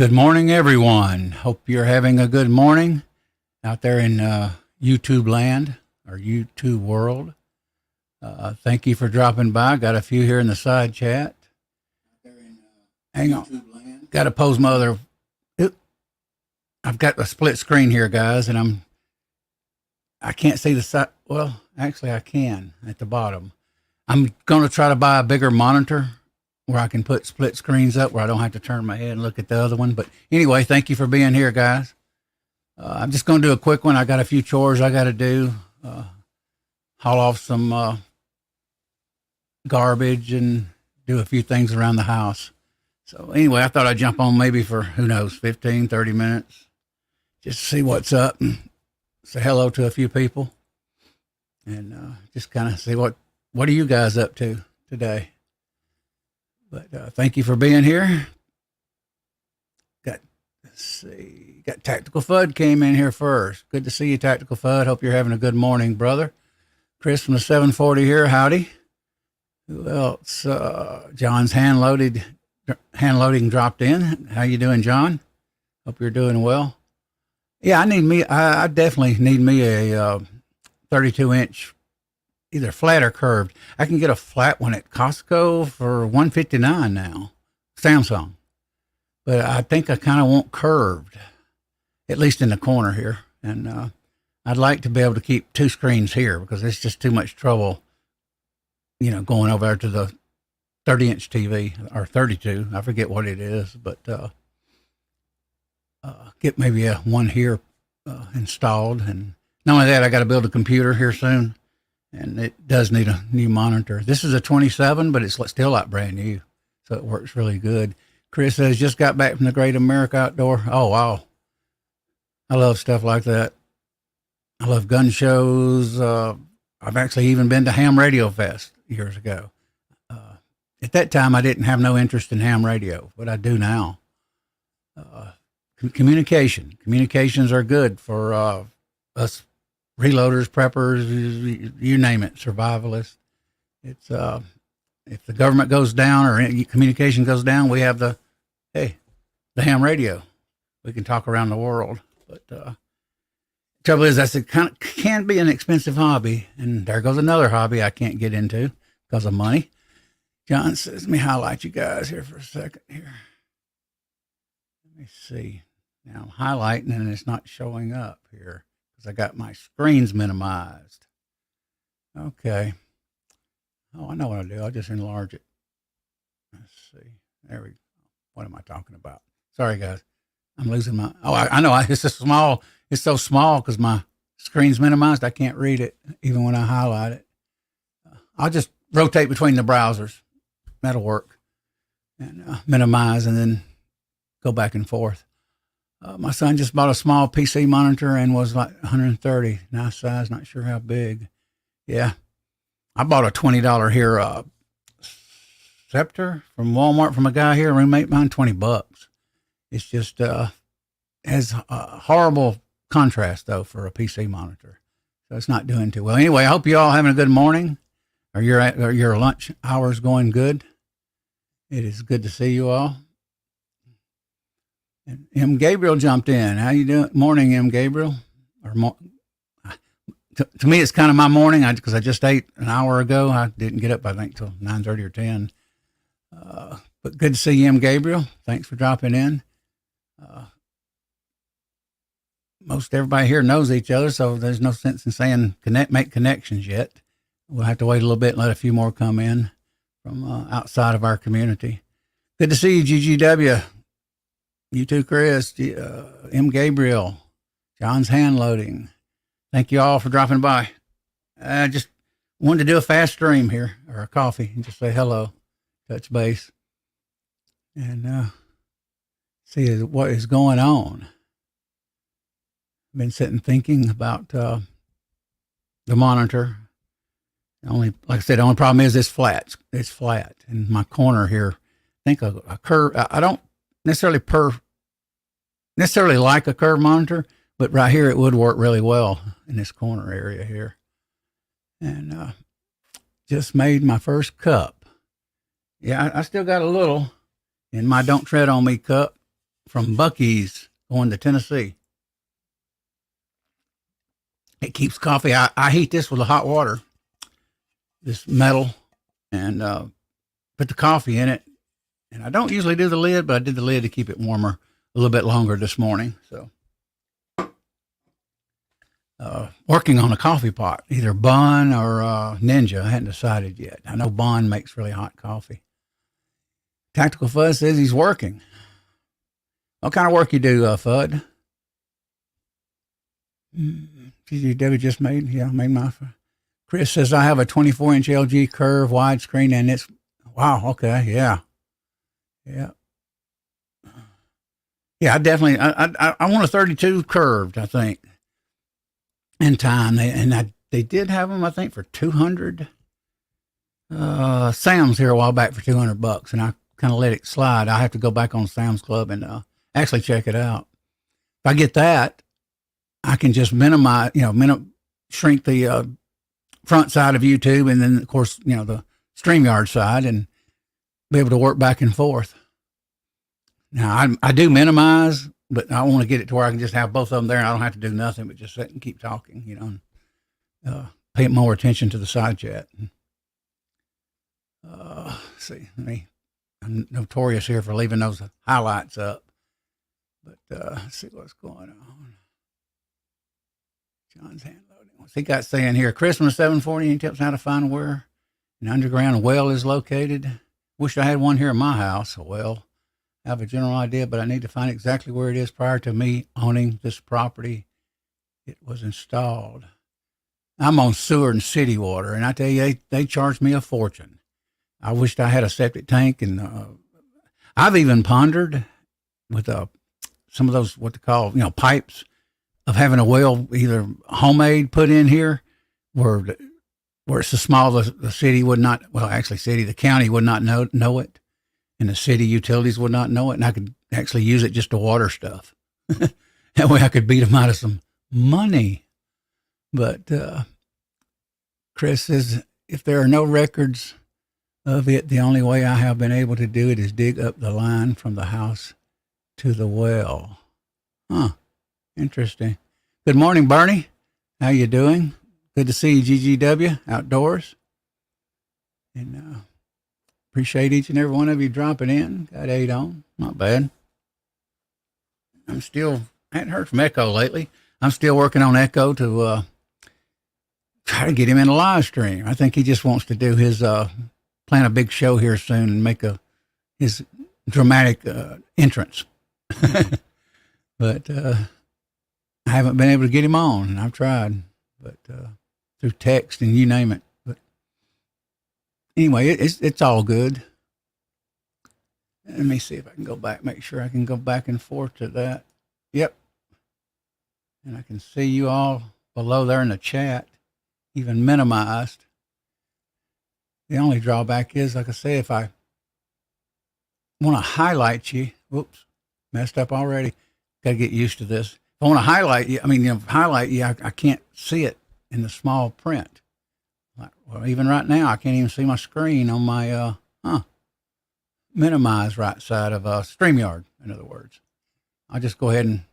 Good morning, everyone. Hope you're having a good morning out there in YouTube land or YouTube world. Thank you for dropping by. Got a few here in the side chat. Hang on. Got to pose my other. I've got a split screen here, guys, and I can't see the side. Well, actually, I can at the bottom. I'm going to try to buy a bigger monitor where I can put split screens up where I don't have to turn my head and look at the other one. But anyway, thank you for being here, guys. I'm just going to do a quick one. I got a few chores I got to do. Haul off some garbage and do a few things around the house. So anyway, I thought I'd jump on maybe for, who knows, 15, 30 minutes. Just to see what's up and say hello to a few people. And just kind of see what are you guys up to today. But thank you for being here. Let's see. Got Tactical Fud came in here first. Good to see you, Tactical Fud. Hope you're having a good morning, brother. Chris from the 740 here. Howdy. Who else? John's hand loading dropped in. How you doing, John? Hope you're doing well. Yeah, I definitely need me a 32-inch. Either flat or curved. I can get a flat one at Costco for $159 now, Samsung. But I think I kind of want curved, at least in the corner here. And I'd like to be able to keep two screens here because it's just too much trouble, going over to the 30-inch TV or 32. I forget what it is, but get maybe a one here installed. And not only that, I got to build a computer here soon. And it does need a new monitor. This is a 27, but it's still like brand new. So it works really good. Chris says, just got back from the Great America Outdoor. Oh, wow. I love stuff like that. I love gun shows. I've actually even been to Ham Radio Fest years ago. At that time, I didn't have no interest in ham radio, but I do now. Communications are good for us reloaders, preppers, you name it, survivalists. It's if the government goes down or any communication goes down, we have the ham radio. We can talk around the world. But trouble is, can be an expensive hobby, and there goes another hobby I can't get into because of money. John says, let me highlight you guys here for a second here. Let me see. Now I'm highlighting and it's not showing up here. I got my screens minimized. Okay. Oh, I know what I'll do. I'll just enlarge it. Let's see. There we go. What am I talking about? Sorry, guys. I'm losing my. Oh, I know. It's so small. It's so small because my screen's minimized. I can't read it even when I highlight it. I'll just rotate between the browsers. That'll work. And minimize and then go back and forth. My son just bought a small PC monitor and was like 130. Nice size, not sure how big. Yeah. I bought a $20 here Scepter from Walmart from a guy here, a roommate of mine, $20. It's just has a horrible contrast, though, for a PC monitor. So it's not doing too well. Anyway, I hope you all having a good morning or your lunch hours going good. It is good to see you all. And M. Gabriel jumped in. How you doing? Morning, M. Gabriel. To me, it's kind of my morning because I just ate an hour ago. I didn't get up, I think, till 9:30 or 10. But good to see you, M. Gabriel. Thanks for dropping in. Most everybody here knows each other, so there's no sense in saying make connections yet. We'll have to wait a little bit and let a few more come in from outside of our community. Good to see you, GGW. You too, Chris, M. Gabriel, John's hand loading. Thank you all for dropping by. I just wanted to do a fast stream here, or a coffee, and just say hello, touch base, and see what is going on. I've been sitting thinking about the monitor. Like I said, the only problem is it's flat. It's flat, and my corner here, I think a curve. I don't necessarily like a curved monitor, but right here it would work really well in this corner area here. And just made my first cup. Yeah, I still got a little in my Don't Tread on Me cup. from Bucky's going to Tennessee. It keeps coffee. I heat this with the hot water, this metal, and put the coffee in it. And I don't usually do the lid, but I did the lid to keep it warmer a little bit longer this morning. So, working on a coffee pot, either Bun or Ninja. I hadn't decided yet. I know Bun makes really hot coffee. Tactical Fuzz says he's working. What kind of work you do, Fudd? Debbie just made my. Chris says I have a 24-inch LG curve widescreen, and it's wow. Okay, yeah. I definitely. I want a 32 curved. I think in time, they did have them. I think for 200. Sam's here a while back for $200, and I kind of let it slide. I have to go back on Sam's Club and actually check it out. If I get that, I can just minimize, shrink the front side of YouTube, and then of course, the StreamYard side, and be able to work back and forth. Now I do minimize, but I want to get it to where I can just have both of them there, and I don't have to do nothing but just sit and keep talking, and pay more attention to the side chat. See, I'm notorious here for leaving those highlights up, but let's see what's going on. John's hand loading. What's he got saying here? Christmas 740. Any tips how to find where an underground well is located? Wish I had one here in my house. Well, I have a general idea, but I need to find exactly where it is prior to me owning this property. It was installed. I'm on sewer and city water, and I tell you, they charge me a fortune. I wished I had a septic tank, and I've even pondered with some of those what they call pipes of having a well either homemade put in here, where it's so small the city would not. Well, actually, the county would not know it, and the city utilities would not know it, and I could actually use it just to water stuff. That way, I could beat them out of some money. But Chris says if there are no records of it, the only way I have been able to do it is dig up the line from the house to the well. Huh. Interesting. Good morning, Bernie. How you doing? Good to see you, GGW, outdoors. And appreciate each and every one of you dropping in. Got 8 on. Not bad. I hadn't heard from Echo lately. I'm still working on Echo to try to get him in a live stream. I think he just wants to do his plan a big show here soon and make his dramatic entrance. But I haven't been able to get him on, and I've tried, but through text and you name it. But anyway, it's all good. Let me see if I can go back, make sure I can go back and forth to that. Yep. And I can see you all below there in the chat, even minimized. The only drawback is, like I say, if I want to highlight you, whoops, messed up already. Got to get used to this. If I want to highlight you, I can't see it in the small print. Well, even right now, I can't even see my screen on my minimize right side of StreamYard, in other words. I'll just go ahead and,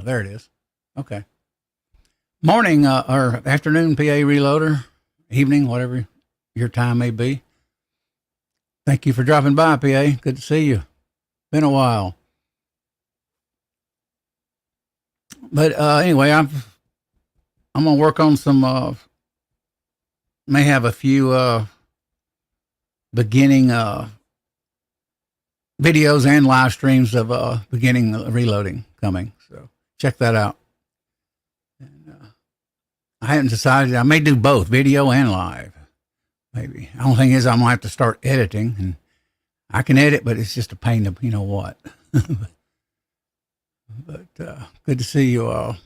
there it is. Okay. Morning or afternoon, PA Reloader, evening, whatever your time may be. Thank you for dropping by, PA. Good to see you. Been a while. But anyway, I'm gonna work on some. May have a few beginning videos and live streams of beginning reloading coming. So check that out. And I haven't decided. I may do both video and live. Maybe. The only thing is I'm gonna have to start editing, and I can edit, but it's just a pain to what. But good to see you all.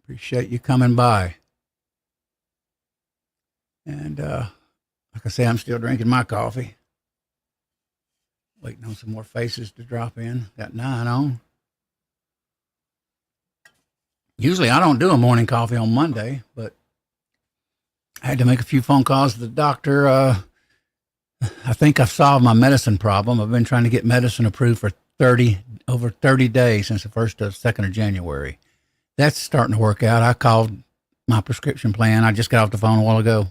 Appreciate you coming by. And like I say, I'm still drinking my coffee. Waiting on some more faces to drop in. Got 9 on. Usually I don't do a morning coffee on Monday, but I had to make a few phone calls to the doctor. I think I've solved my medicine problem. I've been trying to get medicine approved for over 30 days since the 1st to 2nd of January. That's starting to work out. I called my prescription plan. I just got off the phone a while ago,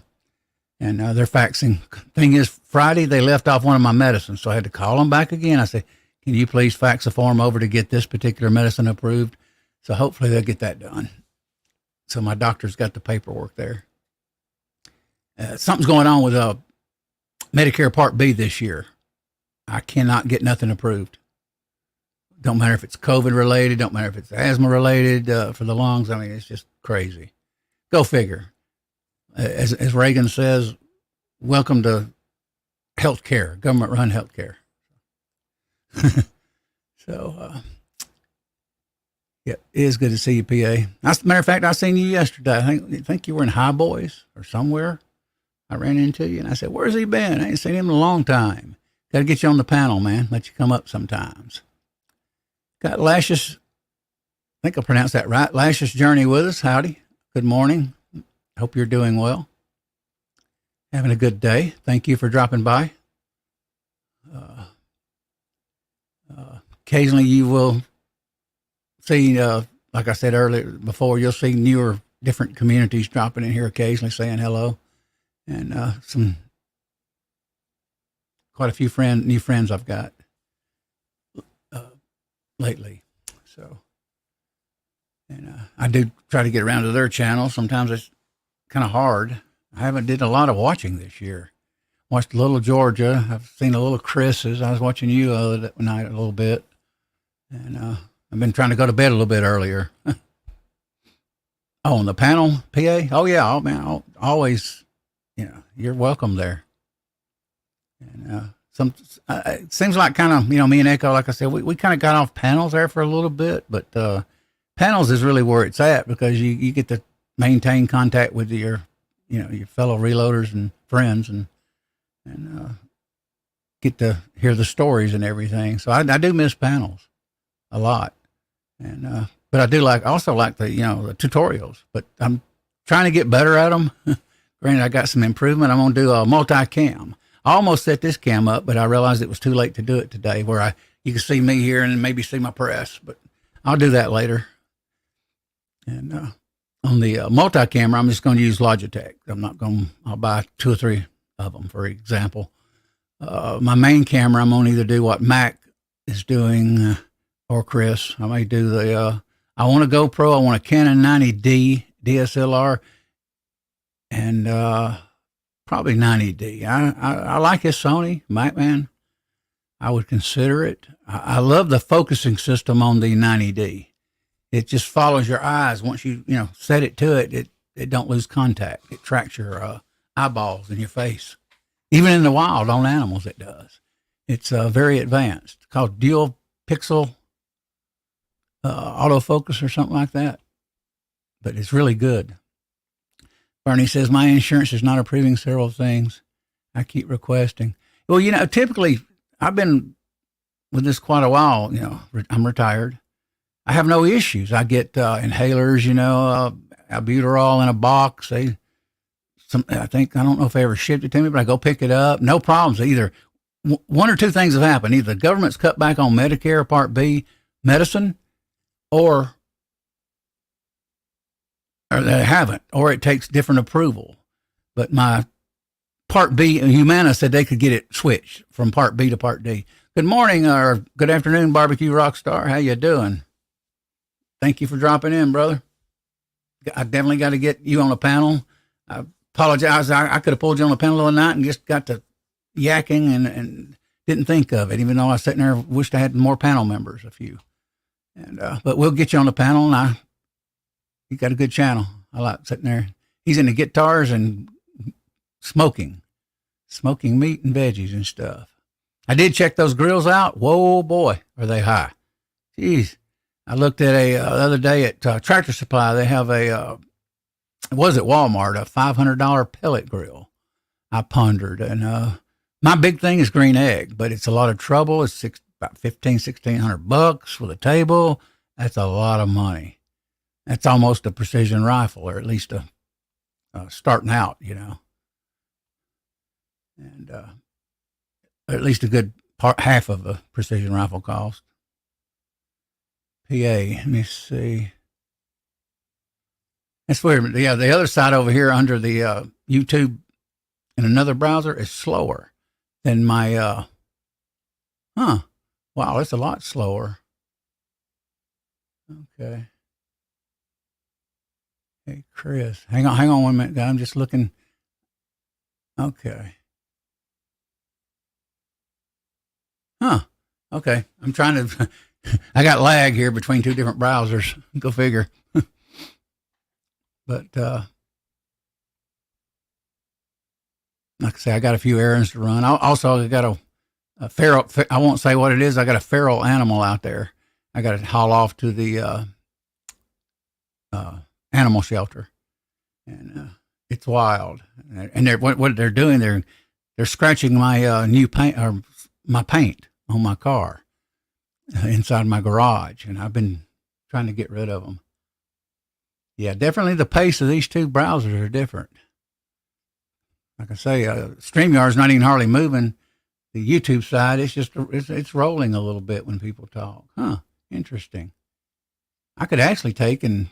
and they're faxing. Thing is, Friday they left off one of my medicines, so I had to call them back again. I said, can you please fax a form over to get this particular medicine approved? So hopefully they'll get that done. So my doctor's got the paperwork there. Something's going on with Medicare Part B this year. I cannot get nothing approved. Don't matter if it's COVID related. Don't matter if it's asthma related for the lungs. I mean, it's just crazy. Go figure. As Reagan says, welcome to healthcare, government-run healthcare. So, yeah, it is good to see you, PA. As a matter of fact, I seen you yesterday. I think you were in High Boys or somewhere. I ran into you, and I said, where's he been? I ain't seen him in a long time. Got to get you on the panel, man. Let you come up sometimes. Got Lashes, I think I pronounced that right. Lashes Journey with us. Howdy. Good morning. Hope you're doing well. Having a good day. Thank you for dropping by. Occasionally you will see, like I said earlier before, you'll see newer, different communities dropping in here occasionally saying hello. And quite a few new friends I've got lately. So, and I do try to get around to their channel. Sometimes it's kind of hard. I haven't did a lot of watching this year. Watched a little Georgia. I've seen a little Chris's. I was watching you the other night a little bit. And I've been trying to go to bed a little bit earlier. Oh, on the panel, PA? Oh, yeah. Oh, man, always, you're welcome there. And it seems like kind of, me and Echo, like I said, we kind of got off panels there for a little bit, but panels is really where it's at because you get to maintain contact with your fellow reloaders and friends and get to hear the stories and everything. So I do miss panels a lot. And, but I do also like the tutorials, but I'm trying to get better at them. Granted, I got some improvement. I'm going to do a multi-cam. I almost set this cam up, but I realized it was too late to do it today where you can see me here and maybe see my press, but I'll do that later. And, on the multi-camera, I'm just going to use Logitech. I'll buy 2 or 3 of them, for example. My main camera, I'm going to either do what Mac is doing or Chris. I may do I want a GoPro. I want a Canon 90D DSLR and probably 90D. I like his Sony Macman. I would consider it. I love the focusing system on the 90D. It just follows your eyes. Once you set it to it, it don't lose contact. It tracks your eyeballs and your face. Even in the wild on animals, it does. It's very advanced. It's called dual pixel autofocus or something like that. But it's really good. Bernie says, my insurance is not approving several things. I keep requesting. Well, typically I've been with this quite a while. I'm retired. I have no issues. I get inhalers, albuterol in a box. I don't know if they ever shipped it to me, but I go pick it up. No problems. Either one or two things have happened. Either the government's cut back on Medicare Part B medicine, or they haven't, or it takes different approval. But my Part B, Humana said they could get it switched from Part B to Part D. Good morning or good afternoon, Barbecue Rockstar. How you doing? Thank you for dropping in, brother. I definitely got to get you on the panel. I apologize. I could have pulled you on the panel the other night and just got to yakking and didn't think of it, even though I was sitting there wished I had more panel members, a few. And but we'll get you on the panel, and you got a good channel. I like sitting there. He's into guitars and smoking meat and veggies and stuff. I did check those grills out. Whoa, boy, are they high. Jeez. I looked at the other day at Tractor Supply. They have it was at Walmart, a $500 pellet grill. I pondered, and my big thing is green egg, but it's a lot of trouble. It's about $1,600 with a table. That's a lot of money. That's almost a precision rifle, or at least a starting out, and at least a good half of a precision rifle cost. Let me see. That's weird. Yeah, the other side over here under the YouTube in another browser is slower than my. Wow, it's a lot slower. Okay. Hey, Chris, hang on 1 minute, guy. I'm just looking. Okay. Okay. I'm trying to. I got lag here between two different browsers. Go figure. But like I say, I got a few errands to run. I got a feral. I won't say what it is. I got a feral animal out there. I got to haul off to the animal shelter, and it's wild. And what they're doing, they're scratching my new paint or my paint on my car inside my garage, and I've been trying to get rid of them. Yeah, definitely the pace of these two browsers are different. Like I say, StreamYard's not even hardly moving. The YouTube side, it's rolling a little bit when people talk. Interesting. I could actually take and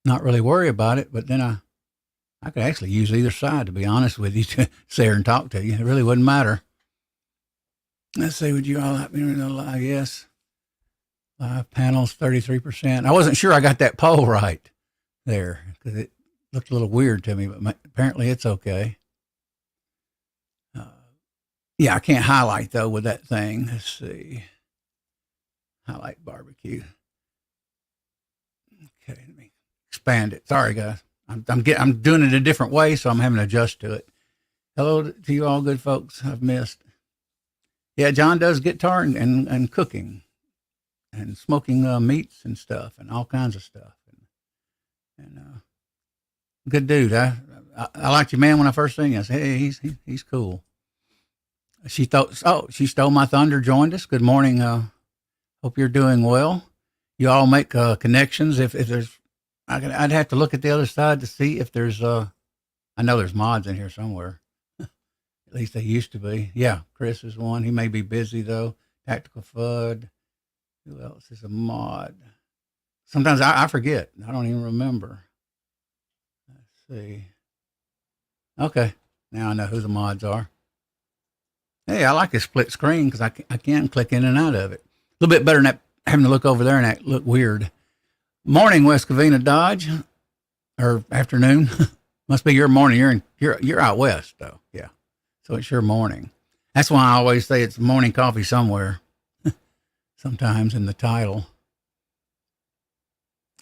not really worry about it, but then I could actually use either side, to be honest with you, to sit here and talk to you. It really wouldn't matter. Let's see, would you all like me to live? Yes. Live panels, 33%. I wasn't sure I got that poll right there because it looked a little weird to me, but apparently it's okay. Yeah, I can't highlight though with that thing. Let's see. Highlight barbecue. Okay, let me expand it. Sorry, guys. I'm doing it a different way, so I'm having to adjust to it. Hello to you all, good folks. I've missed. Yeah, John does guitar and cooking and smoking meats and stuff and all kinds of stuff. And good dude. I liked your man when I first seen you. I said, hey, he's cool. She stole my thunder. Joined us. Good morning. Hope you're doing well. You all make connections. If there's, I'd have to look at the other side to see if there's. I know there's mods in here somewhere. At least they used to be. Yeah, Chris is one. He may be busy though. Tactical Fud. Who else is a mod? Sometimes I forget. I don't even remember. Let's see. Okay, now I know who the mods are. Hey, I like a split screen because I can click in and out of it. A little bit better than that, having to look over there and act look weird. Morning, West Covina Dodge, or afternoon. Must be your morning. You're out west though. Yeah, so it's your morning. That's why I always say it's morning coffee somewhere. Sometimes in the title.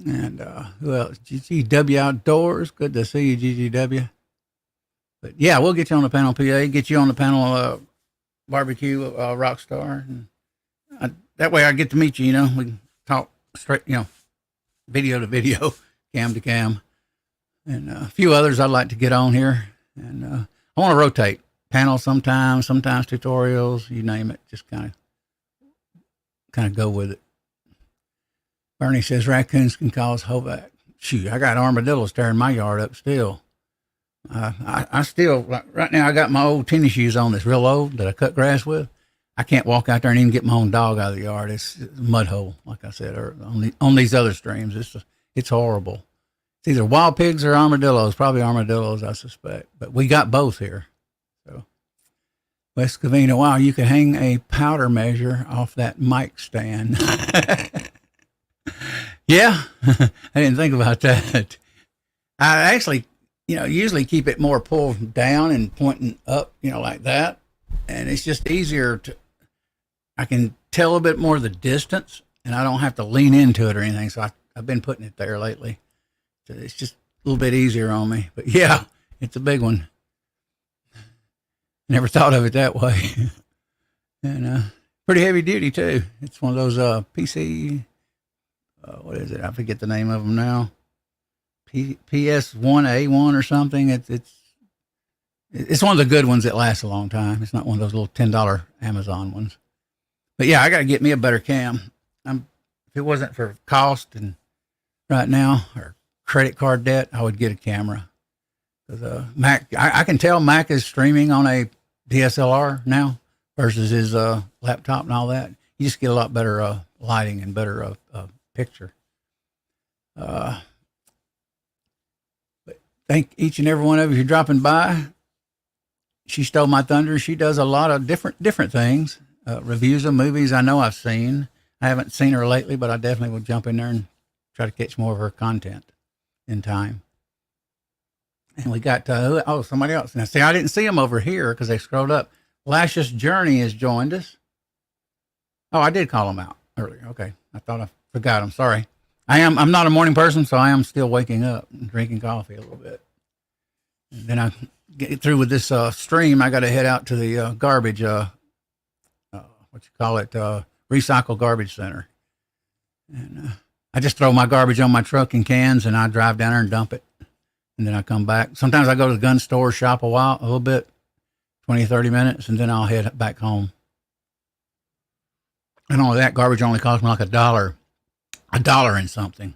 And who else? GGW Outdoors. Good to see you, GGW. But yeah, we'll get you on the panel, PA. Get you on the panel, barbecue, Rockstar. And that way I get to meet you. You know, we can talk straight. You know, video to video, cam to cam, and a few others I'd like to get on here. And I want to rotate panels sometimes tutorials. You name it. Just kind of go with it. Bernie says raccoons can cause Hovac. Shoot, I got armadillos tearing my yard up still. I still, right now I got my old tennis shoes on that's real old that I cut grass with. I can't walk out there and even get my own dog out of the yard. It's a mud hole, like I said, or on these other streams. It's horrible. It's either wild pigs or armadillos, probably armadillos, I suspect. But we got both here. So, West Covina, wow, you could hang a powder measure off that mic stand. Yeah, I didn't think about that. I actually, usually keep it more pulled down and pointing up, like that. And it's just easier I can tell a bit more of the distance and I don't have to lean into it or anything. So I've been putting it there lately. So it's just a little bit easier on me. But yeah, it's a big one. Never thought of it that way. And pretty heavy duty too. It's one of those PC, what is it? I forget the name of them now. PS1A1 or something. It's one of the good ones that lasts a long time. It's not one of those little $10 Amazon ones. But yeah, I got to get me a better cam. If it wasn't for cost and right now or credit card debt, I would get a camera. Because Mac, I can tell Mac is streaming on a DSLR now versus his laptop and all that. You just get a lot better lighting and better picture. But thank each and every one of you for dropping by. She stole my thunder. She does a lot of different things. Reviews of movies I know I've seen. I haven't seen her lately, but I definitely will jump in there and try to catch more of her content in time. And we got, somebody else. Now, see, I didn't see them over here because they scrolled up. Lascious Journey has joined us. Oh, I did call them out earlier. Okay. I thought I forgot. I'm sorry. I'm not a morning person, so I am still waking up and drinking coffee a little bit. And then I get through with this stream. I got to head out to the garbage, recycle garbage center. And I just throw my garbage on my truck in cans, and I drive down there and dump it. And then I come back. Sometimes I go to the gun store, shop a little bit, 20, 30 minutes, and then I'll head back home. And all of that garbage only cost me like $1 and something.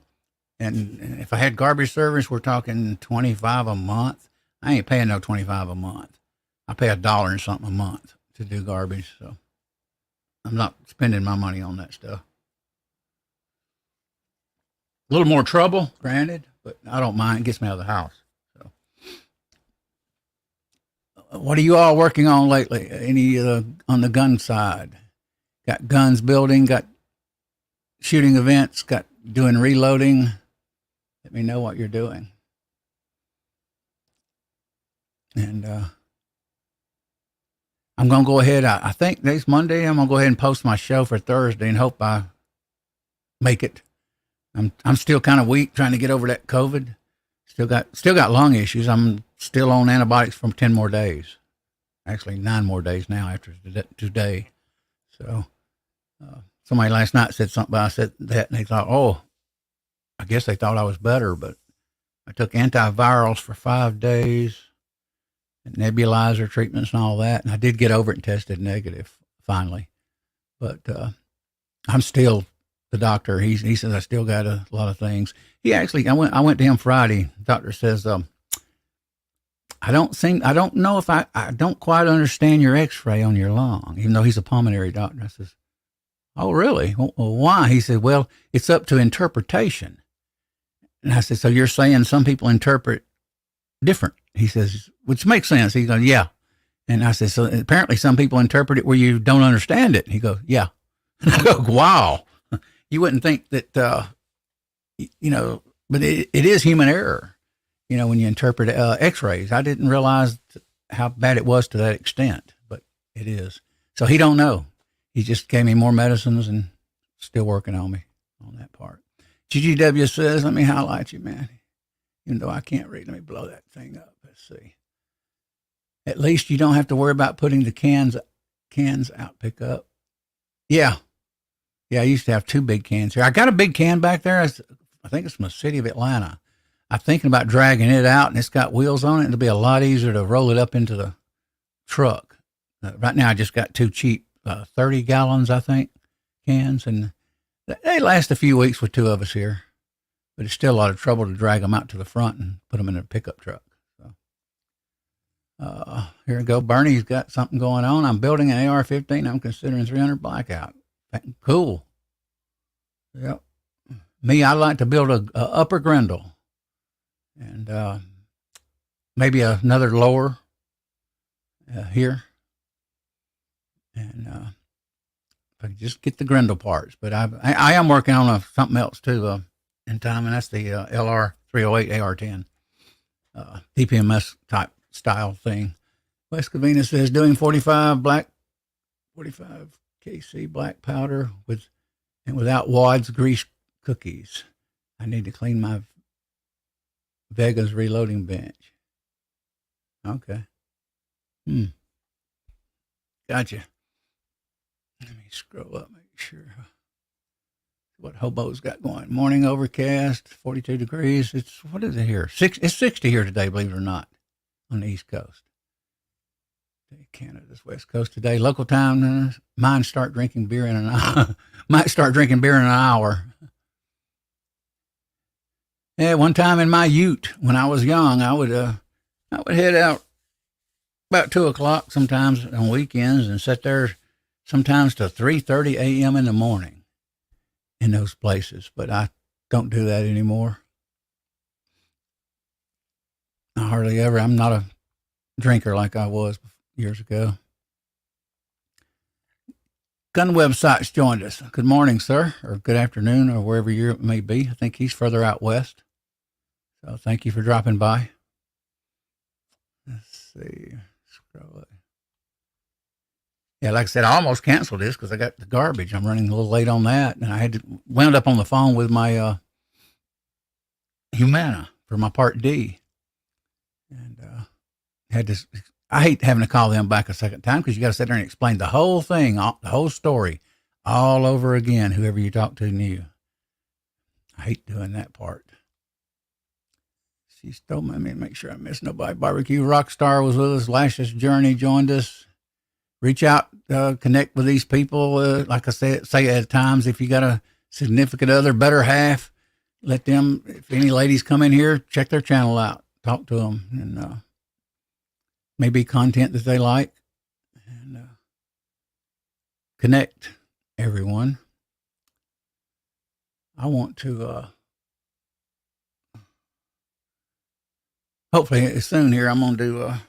And if I had garbage service, we're talking $25 a month. I ain't paying no $25 a month. I pay $1 and something a month to do garbage. So I'm not spending my money on that stuff. A little more trouble, granted, but I don't mind. It gets me out of the house. So, what are you all working on lately? Any on the gun side? Got guns building, got shooting events, got doing reloading. Let me know what you're doing. And I'm going to go ahead. I think next Monday, I'm going to go ahead and post my show for Thursday and hope I make it. I'm still kind of weak trying to get over that COVID. Still got lung issues. I'm still on antibiotics for 10 more days. Actually, 9 more days now after today. So somebody last night said something about I said that, and they thought, oh, I guess they thought I was better, but I took antivirals for 5 days, and nebulizer treatments and all that, and I did get over it and tested negative finally. But I'm still, the doctor, he says I still got a lot of things. I went to him Friday. The doctor says, I don't know if I don't quite understand your x-ray on your lung, even though he's a pulmonary doctor. I says, oh, really? Well, why? He said, well, it's up to interpretation. And I said, so you're saying some people interpret different? He says, which makes sense. He goes, yeah. And I said, so apparently some people interpret it where you don't understand it. He goes, yeah. And I go, wow. You wouldn't think that, but it is human error, when you interpret x-rays. I didn't realize how bad it was to that extent, but it is. So he don't know. He just gave me more medicines and still working on me on that part. GGW says, let me highlight you, man. Even though I can't read, let me blow that thing up. Let's see. At least you don't have to worry about putting the cans out pickup. Yeah. Yeah, I used to have 2 big cans here. I got a big can back there. I think it's from the city of Atlanta. I'm thinking about dragging it out, and it's got wheels on it. It'll be a lot easier to roll it up into the truck. Right now, I just got 2 cheap 30 gallons, I think, cans, and they last a few weeks with 2 of us here. But it's still a lot of trouble to drag them out to the front and put them in a pickup truck. So, here we go. Bernie's got something going on. I'm building an AR-15. I'm considering 300 blackout. Cool. Yep. Me, I like to build a upper grindle and maybe another lower here. And if I could just get the grindle parts. But I am working on something else too in time, and that's the LR308 AR-10 DPMS type style thing. West Covina says doing 45 KC black powder without wads grease cookies. I need to clean my Vega's reloading bench. Okay. Gotcha. Let me scroll up, make sure what Hobo's got going. Morning overcast, 42 degrees. What is it here? It's 60 here today, believe it or not, on the East Coast. Canada's West Coast today. Local time, might start drinking beer in an hour. Yeah, one time in my ute when I was young, I would head out about 2:00 sometimes on weekends and sit there sometimes to 3:30 a.m. in the morning. in those places, but I don't do that anymore. I hardly ever. I'm not a drinker like I was years ago. Gun Websites joined us. Good morning, sir, or good afternoon, or wherever you may be. I think he's further out west. So thank you for dropping by. Let's see. Scroll it. Yeah, like I said, I almost canceled this because I got the garbage. I'm running a little late on that, and I had to wound up on the phone with my Humana for my Part D, and had to. I hate having to call them back a second time because you got to sit there and explain the whole thing, the whole story, all over again. Whoever you talk to knew. I hate doing that part. She told me, make sure I miss nobody. Barbecue Rockstar was with us. Lash's Journey joined us. Reach out, connect with these people. Like I said, say at times, if you got a significant other, better half, let them, if any ladies come in here, check their channel out, talk to them, and maybe content that they like, and connect everyone. I want to, hopefully soon here, I'm going to do a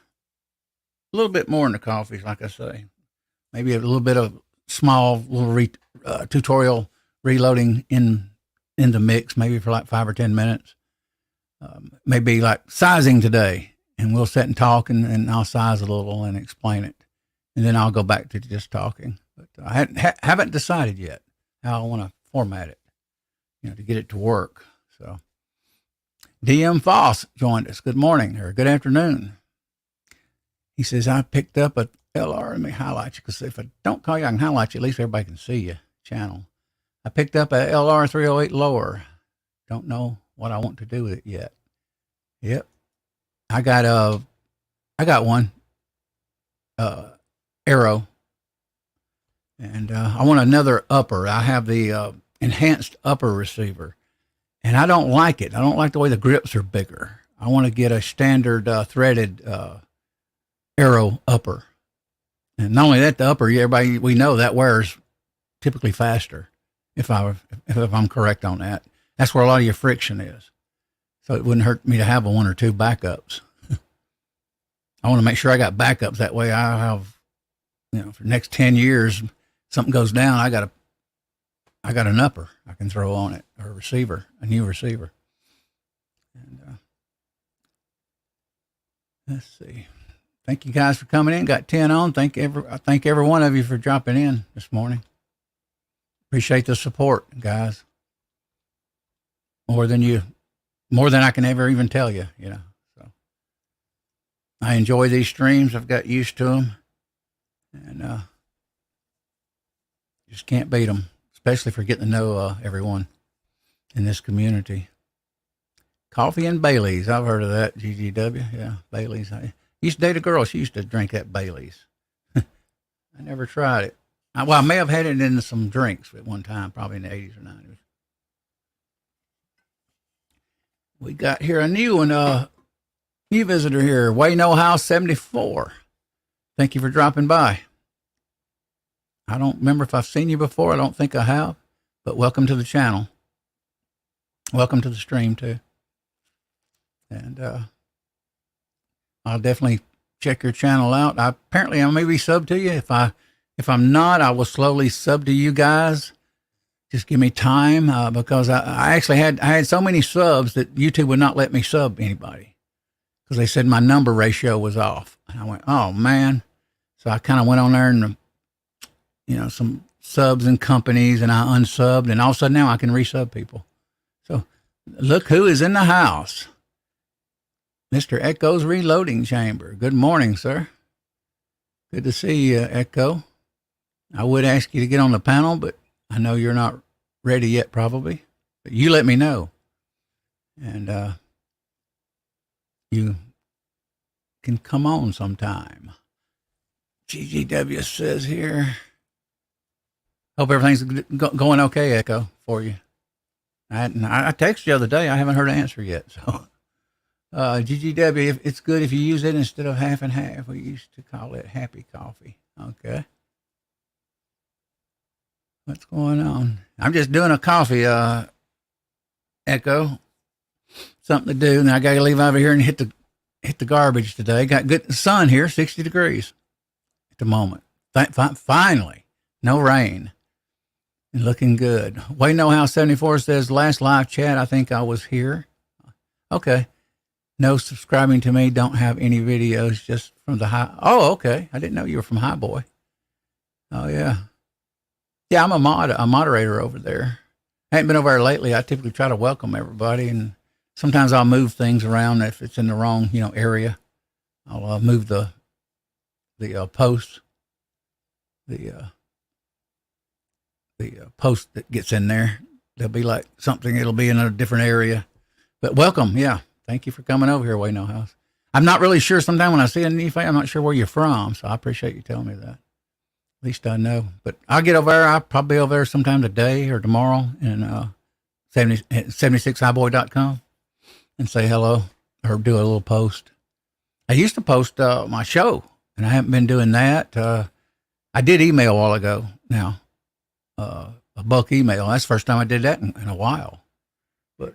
little bit more in the coffees, like I say. Maybe a little bit of small little tutorial reloading in the mix, maybe for like 5 or 10 minutes. Maybe like sizing today, and we'll sit and talk, and I'll size a little and explain it. And then I'll go back to just talking. But I haven't decided yet how I want to format it, to get it to work. So DM Foss joined us. Good morning or good afternoon. He says, I picked up a LR. Let me highlight you, because if I don't call you, I can highlight you. At least everybody can see you. Channel. I picked up a LR 308 lower. Don't know what I want to do with it yet. Yep. I got one. Arrow. And I want another upper. I have the enhanced upper receiver. And I don't like it. I don't like the way the grips are bigger. I want to get a standard threaded arrow upper. And not only that, the upper, we know that wears typically faster. If I'm correct on that, that's where a lot of your friction is. So it wouldn't hurt me to have one or two backups. I want to make sure I got backups. That way I have, for the next 10 years, something goes down, I got an upper I can throw on it, or a new receiver. And let's see. Thank you guys for coming in. Got 10 on. I thank every one of you for dropping in this morning. Appreciate the support, guys. More than I can ever even tell you, So I enjoy these streams. I've got used to them, and just can't beat them, especially for getting to know everyone in this community. Coffee and Bailey's. I've heard of that. GGW. Yeah, Bailey's. I used to date a girl. She used to drink that Bailey's. I never tried it. I may have had it in some drinks at one time, probably in the 80s or 90s. We got here a new one, new visitor here, Wayno House 74. Thank you for dropping by. I don't remember if I've seen you before. I don't think I have, but welcome to the channel. Welcome to the stream too. And I'll definitely check your channel out. I may be sub to you. If I'm not, I will slowly sub to you guys. Just give me time, because I actually had so many subs that YouTube would not let me sub anybody, because they said my number ratio was off. And I went, oh man. So I kind of went on there and, some subs and companies, and I unsubbed, and all of a sudden now I can resub people. So look who is in the house. Mr. Echo's Reloading Chamber. Good morning, sir. Good to see you, Echo. I would ask you to get on the panel, but I know you're not ready yet, probably. But you let me know. And you can come on sometime. GGW says here. Hope everything's going okay, Echo, for you. I texted you the other day. I haven't heard an answer yet. So, GGW, it's good if you use it instead of half and half. We used to call it happy coffee. Okay. What's going on? I'm just doing a coffee, Echo. Something to do, and I got to leave over here and hit the garbage today. Got good sun here, 60 degrees at the moment. Finally, no rain. And looking good. Wayne No House 74 says, last live chat, I think I was here. Okay. No subscribing to me. Don't have any videos, just from the high. Oh, okay. I didn't know you were from High Boy. Oh, yeah. Yeah, I'm a moderator over there. I ain't been over there lately. I typically try to welcome everybody, and sometimes I'll move things around if it's in the wrong, area. I'll move the post, the post that gets in there. There'll be like something. It'll be in a different area. But welcome, yeah. Thank you for coming over here, Wayno House. I'm not really sure. Sometimes when I see anything, I'm not sure where you're from. So I appreciate you telling me that. At least I know. But I'll get over there. I'll probably be over there sometime today or tomorrow in 76highboy.com and say hello or do a little post. I used to post my show, and I haven't been doing that. I did email a while ago now. A bulk email. That's the first time I did that in a while. But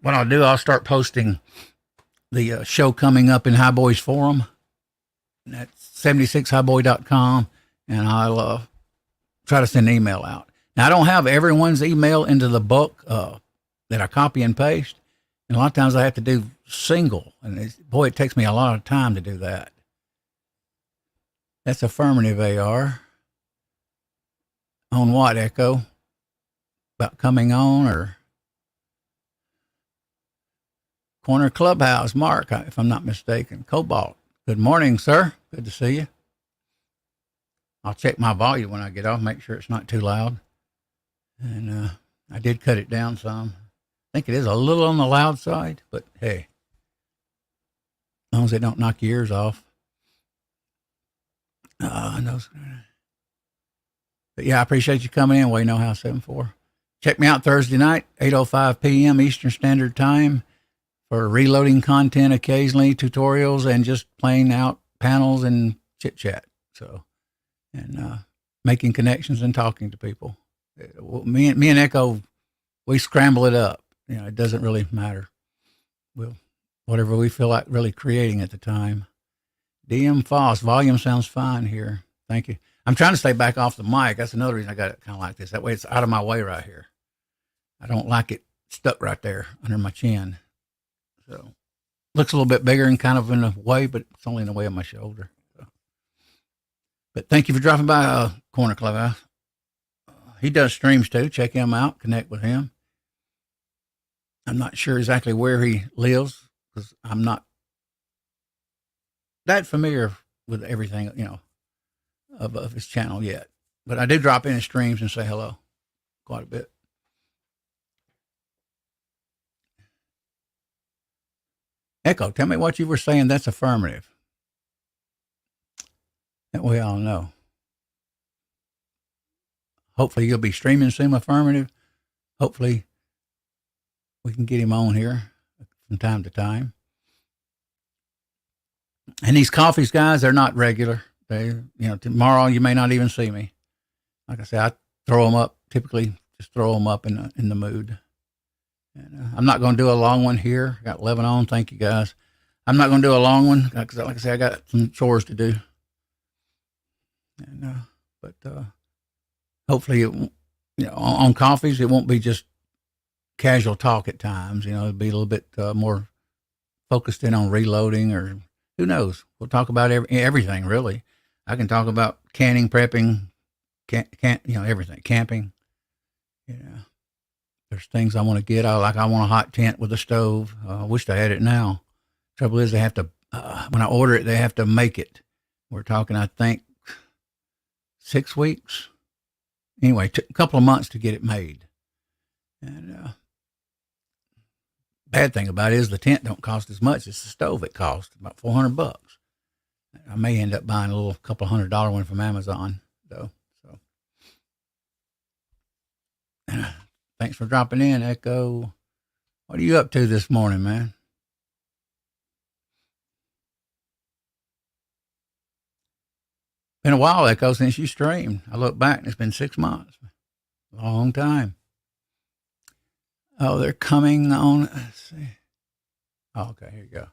what I'll do, I'll start posting the show coming up in High Boys Forum. And that's 76highboy.com. And I'll try to send an email out. Now, I don't have everyone's email into the book that I copy and paste. And a lot of times I have to do single. And it takes me a lot of time to do that. That's affirmative, AR. On what, Echo? About coming on or Corner Clubhouse, Mark, if I'm not mistaken. Cobalt. Good morning, sir. Good to see you. I'll check my volume when I get off, make sure it's not too loud. And I did cut it down some. I think it is a little on the loud side, but hey, as long as they don't knock your ears off. No. But yeah, I appreciate you coming in, Wayno House 74. Check me out Thursday night, 8:05 p.m. Eastern Standard Time for reloading content occasionally, tutorials, and just playing out panels and chit-chat. So, and making connections and talking to people. Me and Echo, we scramble it up. It doesn't really matter. Whatever we feel like really creating at the time. DM Foss, volume sounds fine here. Thank you. I'm trying to stay back off the mic. That's another reason I got it kind of like this. That way it's out of my way right here. I don't like it stuck right there under my chin. So looks a little bit bigger and kind of in a way, but it's only in the way of my shoulder. So. But thank you for dropping by Corner Clubhouse. He does streams too. Check him out. Connect with him. I'm not sure exactly where he lives because I'm not that familiar with everything, of his channel yet. But I do drop in his streams and say hello quite a bit. Echo, tell me what you were saying. That's affirmative. That way I'll know. Hopefully you'll be streaming soon, affirmative. Hopefully we can get him on here from time to time. And these coffees, guys, they're not regular. They, tomorrow you may not even see me. Like I said, I throw them up, typically just throw them up in the mood. And I'm not going to do a long one here. I got 11 on. Thank you, guys. I'm not going to do a long one because, like I said, I got some chores to do. And but hopefully, on coffees, it won't be just casual talk at times. It'll be a little bit more focused in on reloading, or who knows. We'll talk about everything really. I can talk about canning, prepping, everything, camping. There's things I want to get. I want a hot tent with a stove. I wish I had it now. Trouble is, they have to, when I order it, they have to make it. We're talking, I think, 6 weeks. Anyway, took a couple of months to get it made. And bad thing about it is the tent don't cost as much as the stove. It costs about $400. I may end up buying a couple $100 one from Amazon, though. So. Thanks for dropping in, Echo. What are you up to this morning, man? Been a while, Echo, since you streamed. I look back and it's been 6 months. Long time. Oh, they're coming on. Let's see. Oh, okay, here you go.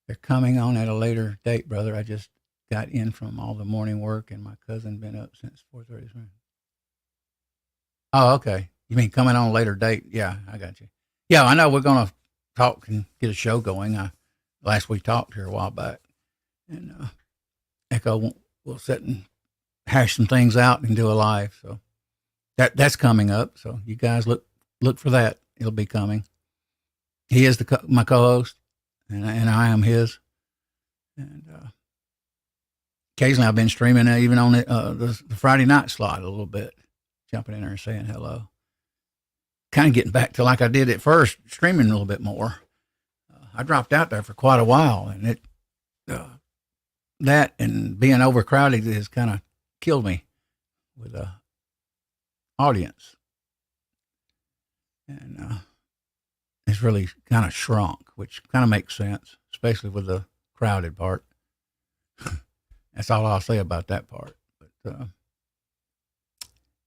They're coming on at a later date, brother. I just got in from all the morning work, and my cousin been up since 4:30. Oh, okay. You mean coming on a later date? Yeah, I got you. Yeah, I know we're gonna talk and get a show going. Last we talked here a while back, and Echo will sit and hash some things out and do a live. So that's coming up. So you guys look for that. It'll be coming. He is my co-host, and I am his. And occasionally I've been streaming even on the Friday night slot a little bit, jumping in there and saying hello. Kind of getting back to like I did at first, streaming a little bit more. I dropped out there for quite a while, and that and being overcrowded has kind of killed me with the audience, and it's really kind of shrunk, which kind of makes sense, especially with the crowded part. That's all I'll say about that part. But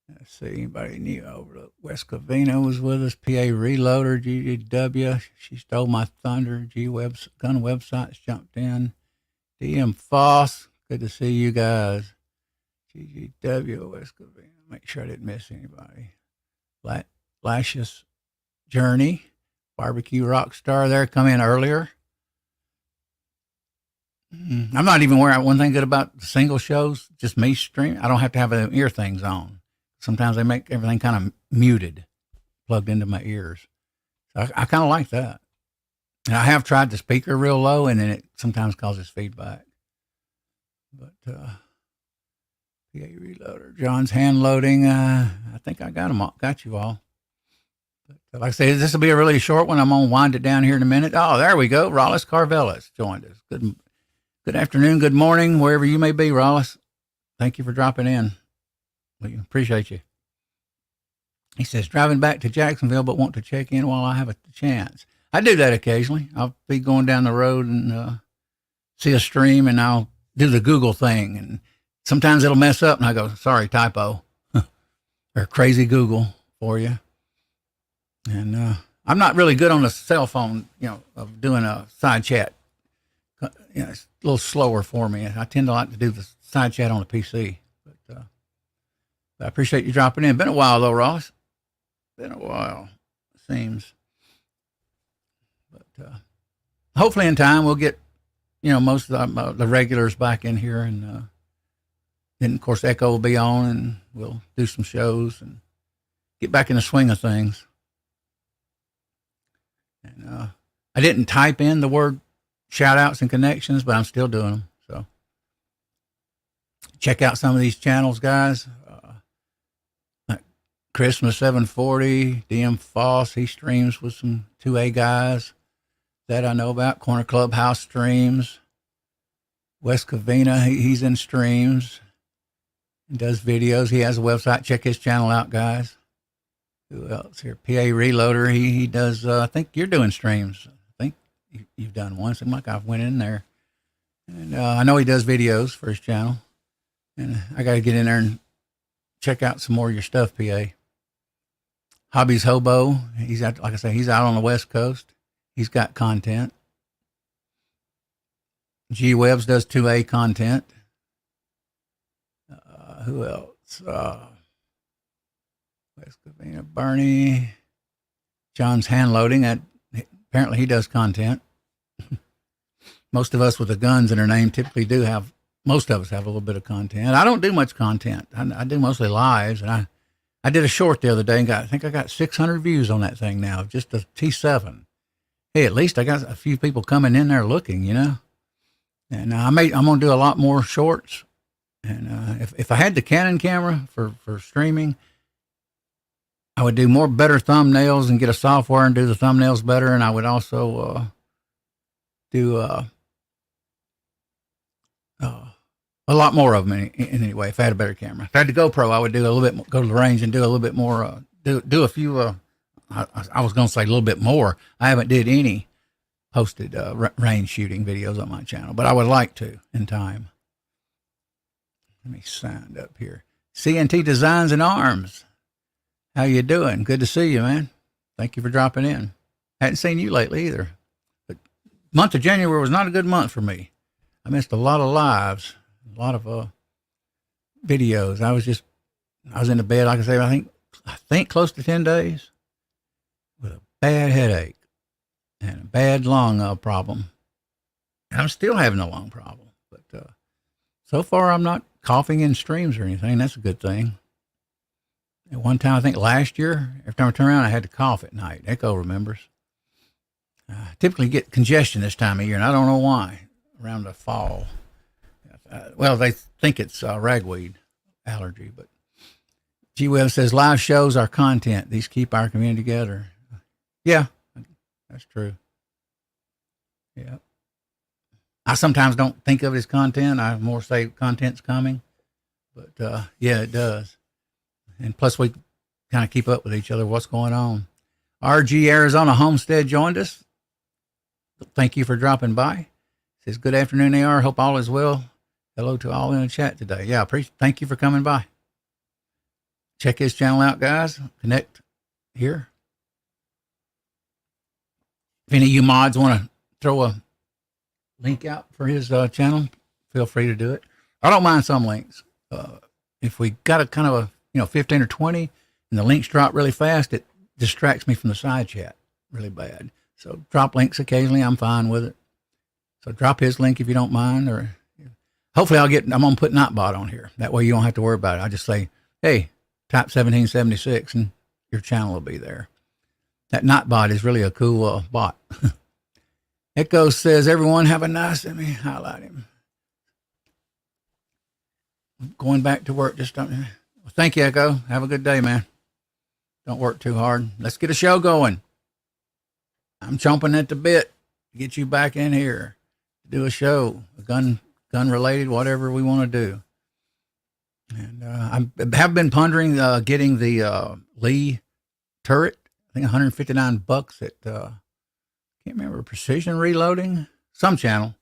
let's see, anybody new over at West Covina was with us. PA Reloader, GGW. She stole my thunder. Gun Websites jumped in. DM Foss, good to see you guys. GGW, West Covina. Make sure I didn't miss anybody. Lascious Journey, Barbecue Rockstar there, come in earlier. I'm not even wearing one thing good about the single shows, just me streaming. I don't have to have the ear things on. Sometimes they make everything kind of muted, plugged into my ears. So I kind of like that. And I have tried the speaker real low, and then it sometimes causes feedback. But PA Reloader, John's hand loading. I think I got them all. Got you all. But like I say, this will be a really short one. I'm gonna wind it down here in a minute. Oh, there we go. Rollis Carvelis joined us. Good afternoon, good morning, wherever you may be, Rollis. Thank you for dropping in. We appreciate you. He says, driving back to Jacksonville, but want to check in while I have a chance. I do that occasionally. I'll be going down the road and see a stream, and I'll do the Google thing. And sometimes it'll mess up, and I go, sorry, typo. Or crazy Google for you. And I'm not really good on the cell phone, of doing a side chat. It's a little slower for me. I tend to like to do the side chat on the PC. But I appreciate you dropping in. Been a while, though, Ross. Been a while, it seems. But hopefully in time we'll get, most of the regulars back in here. And then, of course, Echo will be on, and we'll do some shows and get back in the swing of things. And I didn't type in the word shout outs and connections, but I'm still doing them. So check out some of these channels, guys. Christmas 740, DM Foss, he streams with some 2A guys that I know about. Corner Clubhouse streams. West Covina, he's in streams. He does videos. He has a website. Check his channel out, guys. Who else here? PA Reloader, he does, I think you're doing streams. You've done one. Seems like I've went in there. And I know he does videos for his channel. And I got to get in there and check out some more of your stuff, PA. Hobbies Hobo. He's out, like I say, he's out on the West Coast. He's got content. G Webs does 2A content. Who else? West Covina, Bernie. John's hand loading. Apparently he does content. Most of us with the guns in our name typically most of us have a little bit of content. I don't do much content. I do mostly lives. And I did a short the other day and I think I got 600 views on that thing now, just a T7. Hey, at least I got a few people coming in there looking, And I'm going to do a lot more shorts. And if I had the Canon camera for streaming, I would do better thumbnails and get a software and do the thumbnails better. And I would also do a lot more of them anyway. If I had a better camera, if I had the GoPro, I would do a little bit more, go to the range and do a little bit more. Do a few. I was going to say a little bit more. I haven't did any posted range shooting videos on my channel, but I would like to in time. Let me sign up here. CNT Designs and Arms. How you doing? Good to see you, man. Thank you for dropping in. Hadn't seen you lately either. But month of January was not a good month for me. I missed a lot of lives, a lot of videos. I was in the bed, like I say, I think close to 10 days with a bad headache and a bad lung problem. And I'm still having a lung problem, but so far I'm not coughing in streams or anything. That's a good thing. At one time, I think last year, every time I turn around, I had to cough at night. Echo remembers. I typically get congestion this time of year, and I don't know why, around the fall. Well, they think it's ragweed allergy, but G Web says live shows are content. These keep our community together. Yeah, that's true. Yeah. I sometimes don't think of it as content. I more say content's coming, but yeah, it does. And plus, we kind of keep up with each other, what's going on. RG Arizona Homestead joined us. Thank you for dropping by. Says, good afternoon, AR. Hope all is well. Hello to all in the chat today. Yeah, thank you for coming by. Check his channel out, guys. Connect here. If any of you mods want to throw a link out for his channel, feel free to do it. I don't mind some links. If we got a kind of a 15 or 20, and the links drop really fast, it distracts me from the side chat really bad. So drop links occasionally. I'm fine with it. So drop his link if you don't mind, or hopefully I'm going to put Nightbot on here. That way you don't have to worry about it. I just say, hey, type 1776 and your channel will be there. That Nightbot is really a cool bot. Echo says, everyone have a nice, let me highlight him. Going back to work, just don't. Thank you, Echo. Have a good day, man. Don't work too hard. Let's get a show going. I'm chomping at the bit to get you back in here to do a show, gun related, whatever we want to do. And I have been pondering getting the Lee turret. I think $159 at can't remember, Precision Reloading, some channel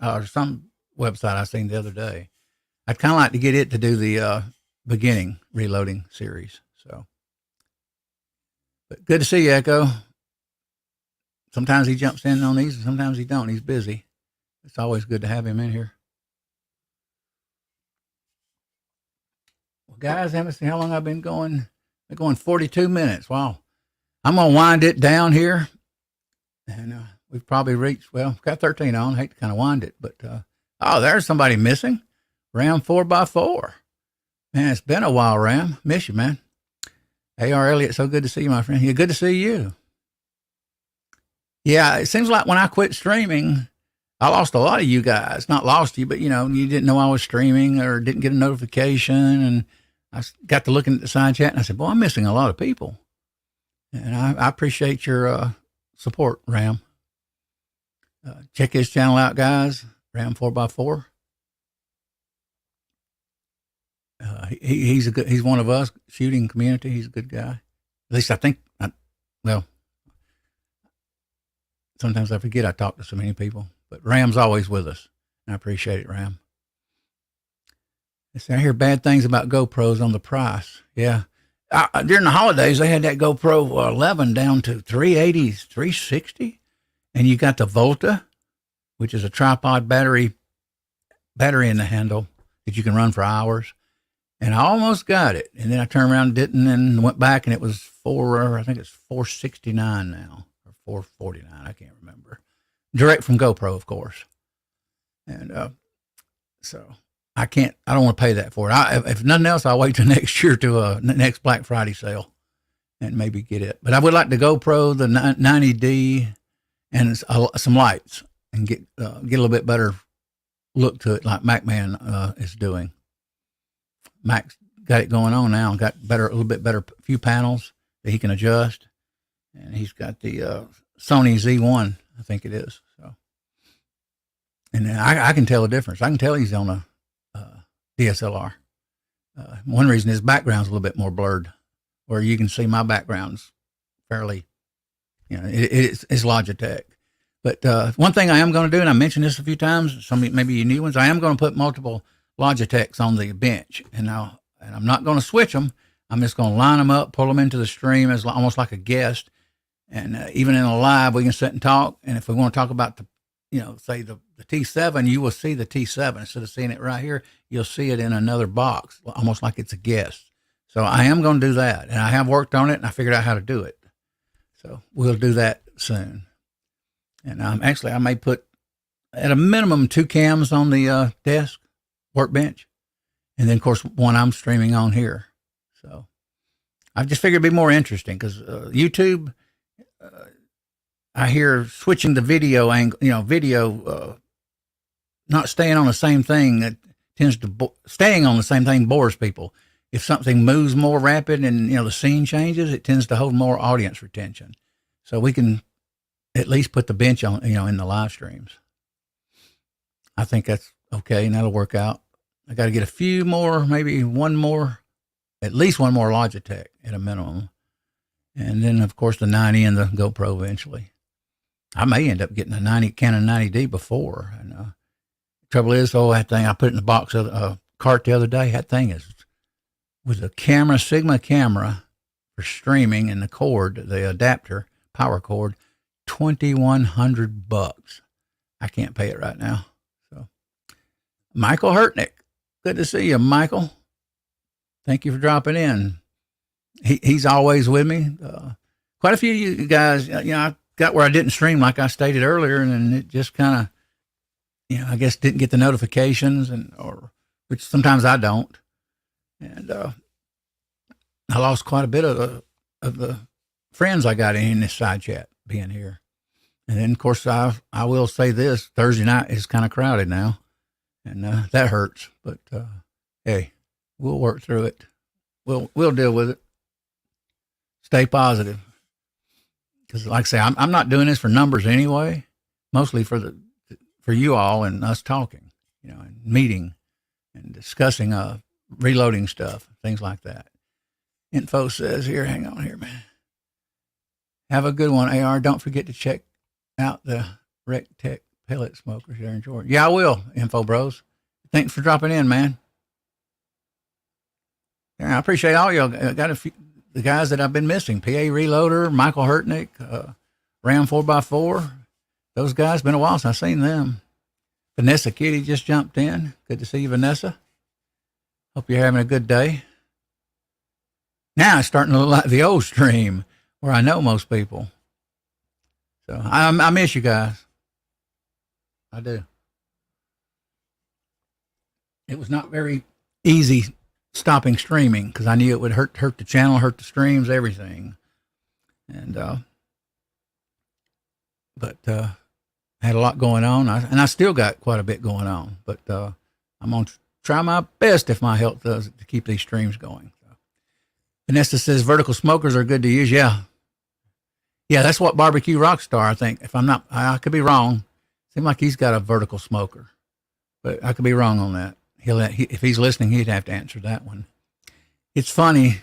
or some website I seen the other day. I'd kind of like to get it to do the beginning reloading series. So, but good to see you, Echo. Sometimes he jumps in on these, and sometimes he don't. He's busy. It's always good to have him in here. Well, guys, haven't seen how long I've been going. Been going 42 minutes. Wow. I'm gonna wind it down here, and we've probably reached. Well, got 13 on. I hate to kind of wind it, but oh, there's somebody missing. Ram 4x4. Man, it's been a while, Ram. Miss you, man. AR Elliott, so good to see you, my friend. Yeah, good to see you. Yeah, it seems like when I quit streaming, I lost a lot of you guys. Not lost you, but you didn't know I was streaming or didn't get a notification. And I got to looking at the side chat and I said, boy, I'm missing a lot of people. And I appreciate your support, Ram. Check his channel out, guys. Ram 4x4. He's one of us, shooting community. He's a good guy. At least I think, sometimes I forget I talk to so many people, but Ram's always with us. And I appreciate it, Ram. I hear bad things about GoPros on the price. Yeah. During the holidays, they had that GoPro 11 down to $380, $360. And you got the Volta, which is a tripod battery in the handle that you can run for hours. And I almost got it. And then I turned around, didn't, and went back, and it was I think it's $469 now, or $449. I can't remember. Direct from GoPro, of course. And so I don't want to pay that for it. If nothing else, I'll wait till next year to next Black Friday sale and maybe get it. But I would like the GoPro, the 90D, and some lights, and get a little bit better look to it, like MacMan is doing. Mac's got it going on now. Got a little bit better few panels that he can adjust, and he's got the Sony Z1, I think it is. So, and I can tell the difference. I can tell he's on a DSLR. One reason his background's a little bit more blurred, where you can see my background's fairly, it's Logitech. But one thing I am going to do, and I mentioned this a few times, maybe you new ones, I am going to put multiple Logitechs on the bench, and I'm not going to switch them. I'm just going to line them up, pull them into the stream as almost like a guest. And even in a live, we can sit and talk. And if we want to talk about the, say the T7, you will see the T7 instead of seeing it right here. You'll see it in another box, almost like it's a guest. So I am going to do that, and I have worked on it, and I figured out how to do it. So we'll do that soon. And actually, I may put at a minimum 2 cams on the desk workbench, and then of course one I'm streaming on here. So I just figured it'd be more interesting because YouTube. I hear switching the video angle, video, not staying on the same thing. That tends to staying on the same thing bores people. If something moves more rapid and the scene changes, it tends to hold more audience retention. So we can at least put the bench on, in the live streams. I think that's okay, and that'll work out. I got to get a few more, maybe one more, at least one more Logitech at a minimum. And then, of course, the 90 and the GoPro eventually. I may end up getting a Canon 90D before. And trouble is, that thing, I put it in the box of a cart the other day. That thing is, with a camera, Sigma camera for streaming and the cord, the adapter, power cord, $2,100. I can't pay it right now. So, Michael Hurtnick, good to see you, Michael. Thank you for dropping in. He's always with me. Quite a few of you guys, I got where I didn't stream like I stated earlier, and then it just kind of, I guess didn't get the notifications, or which sometimes I don't, and I lost quite a bit of the friends I got in this side chat being here, and then of course I will say this: Thursday night is kind of crowded now, and that hurts, but hey, we'll work through it. We'll deal with it. Stay positive. Because like I say, I'm not doing this for numbers anyway, mostly for you all and us talking, and meeting and discussing reloading stuff, things like that. Info says here, hang on here, man. Have a good one, AR. Don't forget to check out the Rec Tech pellet smokers there in Georgia. Yeah, I will, Info Bros. Thanks for dropping in, man. Yeah, I appreciate all y'all. Got a few. The guys that I've been missing, PA Reloader, Michael Hurtnick, Ram 4x4, those guys, been a while since I've seen them. Vanessa Kitty just jumped in. Good to see you, Vanessa. Hope you're having a good day. Now it's starting to look like the old stream where I know most people. So I miss you guys. I do. It was not very easy stopping streaming because I knew it would hurt the channel, hurt the streams, everything. And but I had a lot going on, and I still got quite a bit going on. But I'm gonna try my best, if my health does it, to keep these streams going. So. Vanessa says vertical smokers are good to use. Yeah, that's what Barbecue Rockstar, I think. If I'm not, I could be wrong. Seems like he's got a vertical smoker, but I could be wrong on that. If he's listening, he'd have to answer that one. It's funny.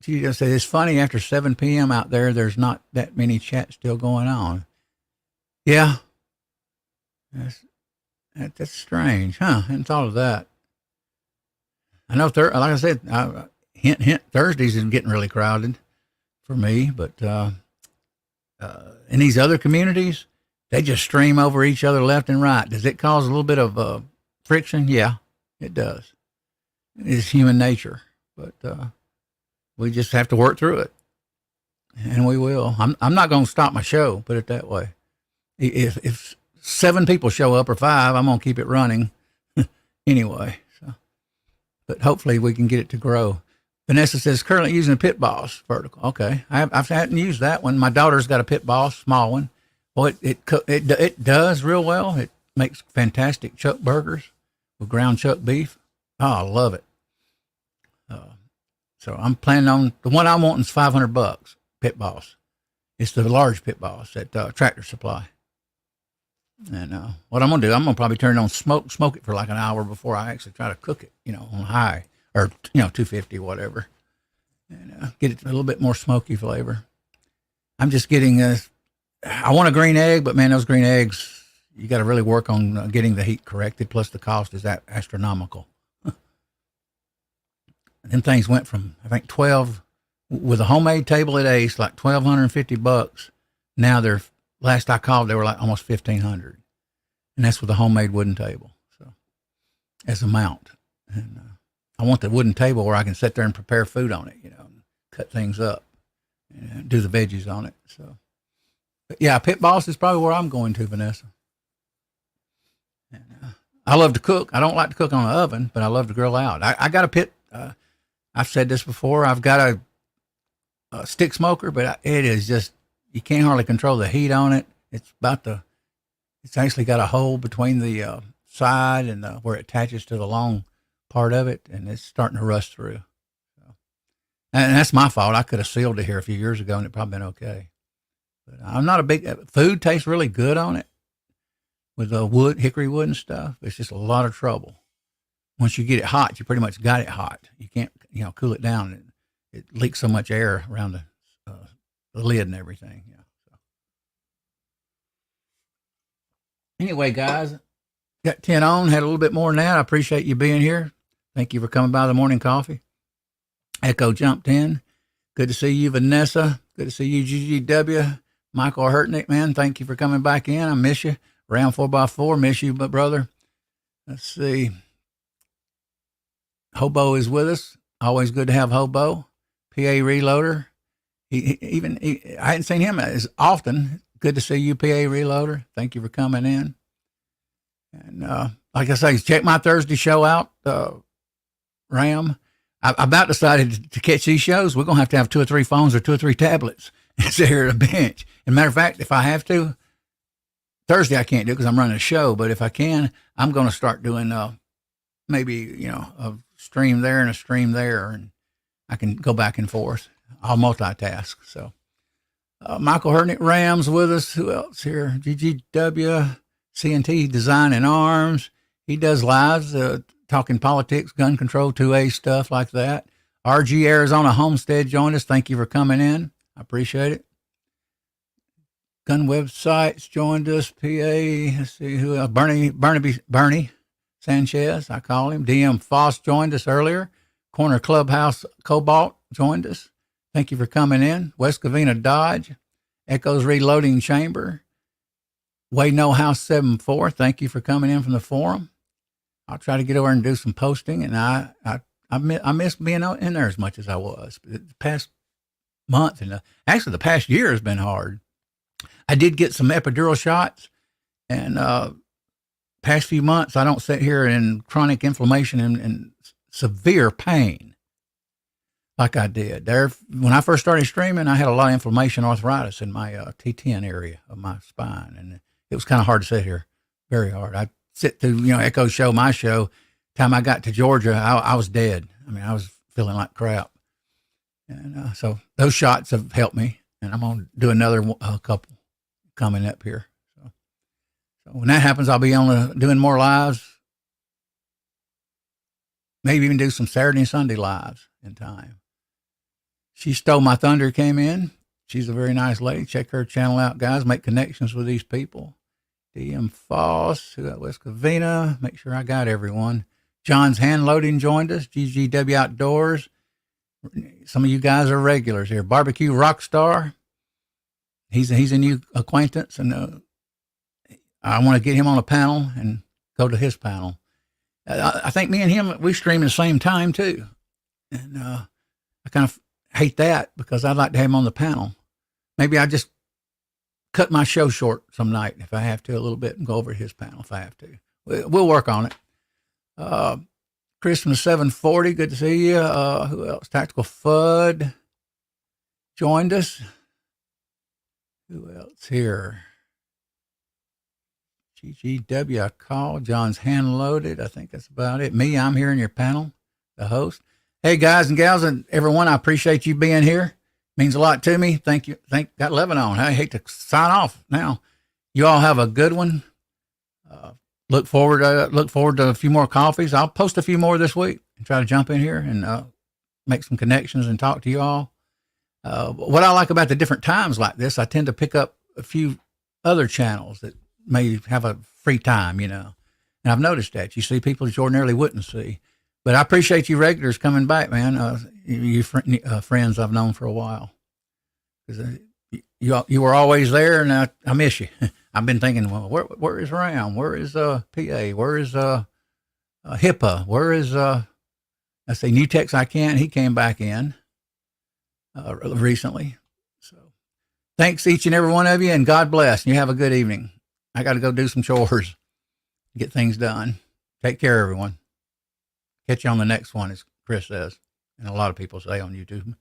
She just said, it's funny after 7 p.m. out there, there's not that many chats still going on. Yeah. That's strange, huh? I hadn't thought of that. I know, like I said, hint, Thursdays is getting really crowded for me, but in these other communities, they just stream over each other left and right. Does it cause a little bit of friction? Yeah. It does. It's human nature, but we just have to work through it, and we will. I'm not going to stop my show. Put it that way. If 7 people show up or 5, I'm going to keep it running anyway. So, but hopefully we can get it to grow. Vanessa says currently using a Pit Boss vertical. Okay, I hadn't used that one. My daughter's got a Pit Boss, small one. Well, it does real well. It makes fantastic chuck burgers with ground chuck beef. Oh, I love it. So I'm planning on, the one I'm wanting is $500, Pit Boss. It's the large Pit Boss at Tractor Supply. And what I'm going to do, I'm going to probably turn it on, smoke it for like an hour before I actually try to cook it, on high, or, 250, whatever. And get it a little bit more smoky flavor. I'm just getting, I want a green egg, but man, those green eggs, you got to really work on getting the heat corrected. Plus the cost is that astronomical. Them things went from, I think, 12 with a homemade table at Ace, like $1,250. Now they're, last I called, they were like almost 1,500, and that's with a homemade wooden table. So as a mount, and I want the wooden table where I can sit there and prepare food on it, and cut things up and do the veggies on it. So, but yeah, Pit Boss is probably where I'm going to, Vanessa. And, I love to cook. I don't like to cook on an oven, but I love to grill out. I got a pit. I've said this before. I've got a stick smoker, but it is just, you can't hardly control the heat on it. It's actually got a hole between the side and where it attaches to the long part of it, and it's starting to rust through. So, and that's my fault. I could have sealed it here a few years ago, and it'd probably been okay. But I'm not a big, food tastes really good on it with the wood, hickory wood and stuff. It's just a lot of trouble. Once you get it hot, you pretty much got it hot. You can't, cool it down. It leaks so much air around the lid and everything. Yeah. So. Anyway, guys, got 10 on, had a little bit more than that. I appreciate you being here. Thank you for coming by the morning coffee. Echo jumped in. Good to see you, Vanessa. Good to see you, GGW. Michael Hurtnick, man, thank you for coming back in. I miss you. Round 4x4, miss you, but brother. Let's see. Hobo is with us. Always good to have Hobo. PA Reloader. I hadn't seen him as often. Good to see you, PA Reloader. Thank you for coming in. And like I say, check my Thursday show out, Ram. I about decided to catch these shows. We're going to have 2 or 3 phones or 2 or 3 tablets and sit here at a bench. As a matter of fact, if I have to, Thursday I can't do it because I'm running a show, but if I can, I'm going to start doing maybe, a stream there and a stream there, and I can go back and forth. I'll multitask. So Michael Hurtnick Rams with us. Who else here? GGW, CNT Design and Arms. He does lives, talking politics, gun control, 2A stuff like that. RG Arizona Homestead joined us. Thank you for coming in. I appreciate it. Gun Websites joined us. PA, let's see who else. Bernie Sanchez, I call him. DM Foss joined us earlier. Corner Clubhouse Cobalt joined us. Thank you for coming in. West Covina Dodge. Echoes Reloading Chamber. Way No House 74. Thank you for coming in from the forum. I'll try to get over and do some posting, and I miss being in there as much as I was. The past month and actually the past year has been hard. I did get some epidural shots, and past few months I don't sit here in chronic inflammation and severe pain like I did. When I first started streaming, I had a lot of inflammation, arthritis in my T10 area of my spine, and it was kind of hard to sit here, very hard. I sit through, Echo show, my show. Time I got to Georgia, I was dead. I mean, I was feeling like crap. And so those shots have helped me, and I'm going to do another couple coming up here. So when that happens, I'll be doing more lives, maybe even do some Saturday and Sunday lives in time. She Stole My Thunder came in. She's a very nice lady. Check her channel out, guys. Make connections with these people. DM Foss, who got West Covina. Make sure I got everyone. John's Hand Loading joined us. GGW Outdoors. Some of you guys are regulars here. Barbecue Rockstar. He's a new acquaintance, and I want to get him on a panel and go to his panel. I think me and him, we stream at the same time too. And I kind of hate that because I'd like to have him on the panel. Maybe I just cut my show short some night if I have to a little bit and go over to his panel if I have to. We'll work on it. Chris from the 740, good to see you. Who else? Tactical Fudd joined us. Who else here? GGW, I called. John's Hand Loaded. I think that's about it. Me, I'm here in your panel, the host. Hey, guys and gals and everyone, I appreciate you being here. Means a lot to me. Thank you. Got 11 on. I hate to sign off now. You all have a good one. Look forward to a few more coffees. I'll post a few more this week and try to jump in here and make some connections and talk to you all. What I like about the different times like this, I tend to pick up a few other channels that may have a free time, And I've noticed that. You see people that you ordinarily wouldn't see. But I appreciate you regulars coming back, man. Friends I've known for a while. 'Cause, you were always there, and I miss you. I've been thinking, well, where is Ram? Where is PA? Where is HIPAA? Where is I say New Tex? I can't. He came back in recently. So thanks each and every one of you, and God bless. And you have a good evening. I got to go do some chores, get things done. Take care, everyone. Catch you on the next one, as Chris says, and a lot of people say on YouTube.